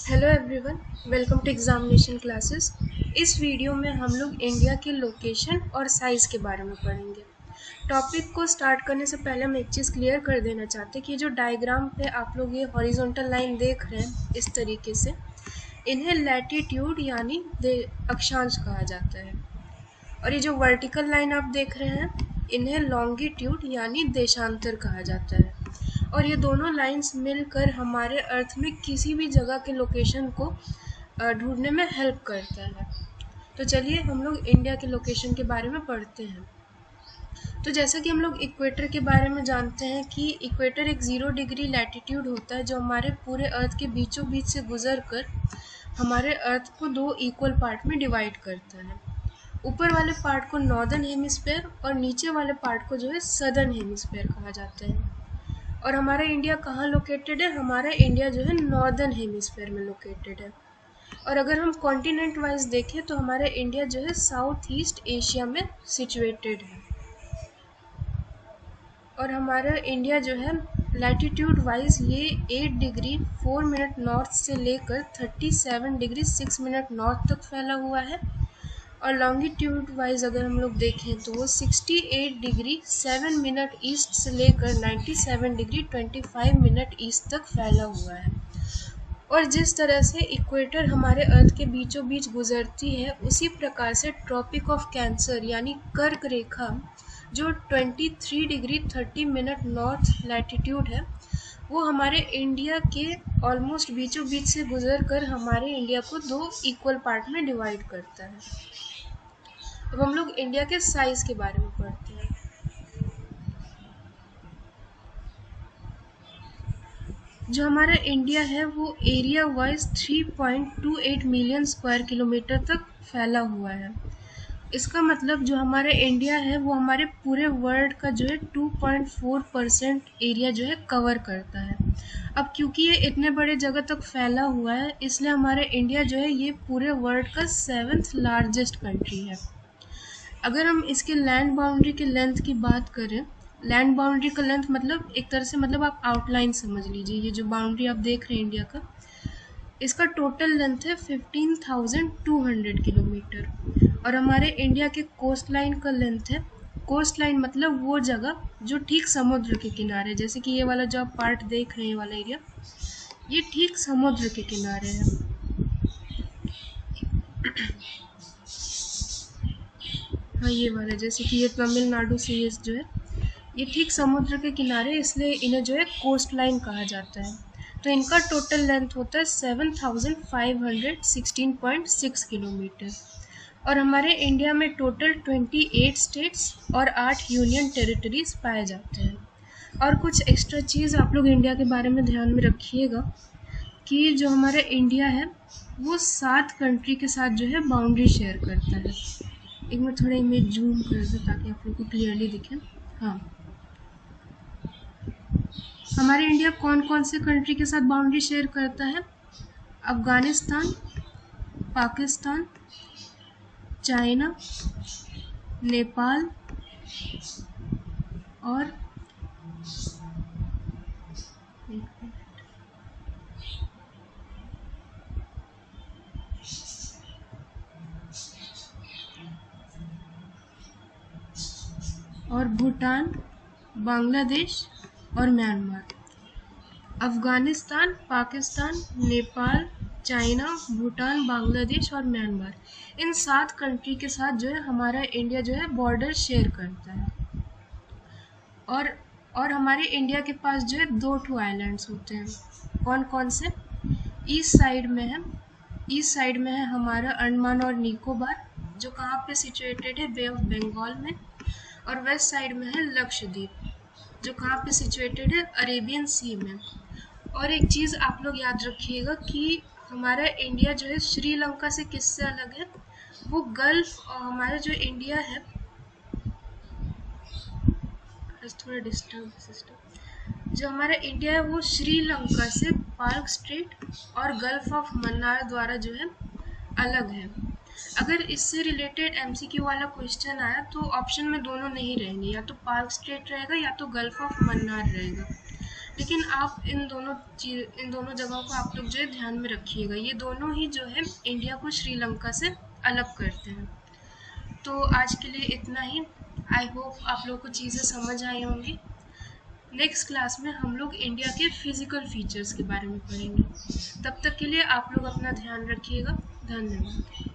Hello everyone, welcome to examination classes. इस video में हम लोग इंडिया के लोकेशन और साइज़ के बारे में पढ़ेंगे। टॉपिक को स्टार्ट करने से पहले हम एक चीज़ क्लियर कर देना चाहते हैं कि जो डायग्राम पे आप लोग ये हॉरिजॉन्टल लाइन देख रहे हैं इस तरीके से, इन्हें लैटिट्यूड यानी अक्षांश कहा जाता है। और ये जो वर्टिकल लाइन आप देख रहे हैं इन्हें लॉन्गिट्यूड यानी देशांतर कहा जाता है। और ये दोनों लाइंस मिलकर हमारे अर्थ में किसी भी जगह के लोकेशन को ढूंढने में हेल्प करता है। तो चलिए हम लोग इंडिया के लोकेशन के बारे में पढ़ते हैं। तो जैसा कि हम लोग इक्वेटर के बारे में जानते हैं कि इक्वेटर एक 0 डिग्री लैटिट्यूड होता है जो हमारे पूरे अर्थ के बीचों बीच से गुजर कर हमारे अर्थ को दो इक्वल पार्ट में डिवाइड करता है। ऊपर वाले पार्ट को नॉर्दर्न हेमिस्फेयर और नीचे वाले पार्ट को जो है सदर्न हेमिस्फेयर कहा जाता है। और हमारा इंडिया कहाँ लोकेटेड है? हमारा इंडिया जो है नॉर्दर्न हेमिस्फेयर में लोकेटेड है। और अगर हम कॉन्टिनेंट वाइज देखें तो हमारा इंडिया जो है साउथ ईस्ट एशिया में सिचुएटेड है। और हमारा इंडिया जो है लैटिट्यूड वाइज ये 8 डिग्री 4 मिनट नॉर्थ से लेकर 37 डिग्री 6 मिनट नॉर्थ तक फैला हुआ है। और लॉन्गिट्यूड वाइज अगर हम लोग देखें तो वो 68 डिग्री 7 मिनट ईस्ट से लेकर 97 डिग्री 25 मिनट ईस्ट तक फैला हुआ है। और जिस तरह से इक्वेटर हमारे अर्थ के बीचों बीच गुजरती है उसी प्रकार से ट्रॉपिक ऑफ कैंसर यानी कर्क रेखा जो 23 डिग्री 30 मिनट नॉर्थ लैटिट्यूड है वो हमारे इंडिया के ऑलमोस्ट बीचों बीच से गुजर कर हमारे इंडिया को दो इक्वल पार्ट में डिवाइड करता है। अब हम लोग इंडिया के साइज के बारे में पढ़ते हैं। जो हमारा इंडिया है वो area wise 3.28 million square kilometre तक फैला हुआ है। इसका मतलब जो हमारा इंडिया है वो हमारे पूरे वर्ल्ड का जो है 2.4% एरिया जो है कवर करता है। अब क्योंकि ये इतने बड़े जगह तक फैला हुआ है इसलिए हमारा इंडिया जो है ये पूरे वर्ल्ड का 7th लार्जेस्ट कंट्री है। अगर हम इसके लैंड बाउंड्री के लेंथ की बात करें, लैंड बाउंड्री का लेंथ मतलब एक तरह से मतलब आप आउटलाइन समझ लीजिए, ये जो बाउंड्री आप देख रहे हैं इंडिया का, इसका टोटल लेंथ है 15,200 किलोमीटर। और हमारे इंडिया के कोस्ट लाइन का लेंथ है, कोस्ट लाइन मतलब वो जगह जो ठीक समुद्र के किनारे, जैसे कि ये वाला जो आप पार्ट देख रहे हैं वाला एरिया, ये ठीक समुद्र के किनारे है। हाँ ये वाला, जैसे कि ये तमिलनाडु से ये जो है ये ठीक समुद्र के किनारे, इसलिए इन्हें जो है कोस्ट लाइन कहा जाता है। तो इनका टोटल लेंथ होता है 7,516.6 किलोमीटर। और हमारे इंडिया में टोटल 28 स्टेट्स और 8 यूनियन टेरिटरीज पाए जाते हैं। और कुछ एक्स्ट्रा चीज़ आप लोग इंडिया के बारे में ध्यान में रखिएगा कि जो हमारा इंडिया है वो 7 कंट्री के साथ जो है बाउंड्री शेयर करता है। एक मिनट थोड़ा इमेज जूम कर दो ताकि आप लोग को क्लियरली दिखे। हाँ, हमारे इंडिया कौन कौन से कंट्री के साथ बाउंड्री शेयर करता है? अफगानिस्तान, पाकिस्तान, चाइना, नेपाल और भूटान, बांग्लादेश और म्यांमार। अफगानिस्तान, पाकिस्तान, नेपाल, चाइना, भूटान, बांग्लादेश और म्यांमार, इन 7 कंट्री के साथ जो है हमारा इंडिया जो है बॉर्डर शेयर करता है। और हमारे इंडिया के पास जो है 2 आइलैंड्स होते हैं। कौन कौन से? ईस्ट साइड में है हमारा अंडमान और निकोबार, जो कहाँ पे सिचुएटेड है? बे ऑफ बंगाल में। और वेस्ट साइड में है लक्षद्वीप, जो कहाँ पे सिचुएटेड है? अरेबियन सी में। और एक चीज़ आप लोग याद रखिएगा कि हमारा इंडिया जो है श्रीलंका से किससे अलग है? वो गल्फ, और हमारा जो इंडिया है, थोड़ा डिस्टर्ब सिस्टम, जो हमारा इंडिया है वो श्रीलंका से पार्क स्ट्रेट और गल्फ ऑफ मन्नार द्वारा जो है अलग है। अगर इससे रिलेटेड एमसीक्यू वाला क्वेश्चन आया तो ऑप्शन में दोनों नहीं रहेंगे, या तो पार्क स्ट्रेट रहेगा या तो गल्फ ऑफ मन्नार रहेगा। लेकिन आप इन दोनों जगहों को आप लोग जो है ध्यान में रखिएगा, ये दोनों ही जो है इंडिया को श्रीलंका से अलग करते हैं। तो आज के लिए इतना ही। आई होप आप लोग को चीज़ें समझ आई होंगी। नेक्स्ट क्लास में हम लोग इंडिया के फिजिकल फीचर्स के बारे में पढ़ेंगे। तब तक के लिए आप लोग अपना ध्यान रखिएगा। धन्यवाद।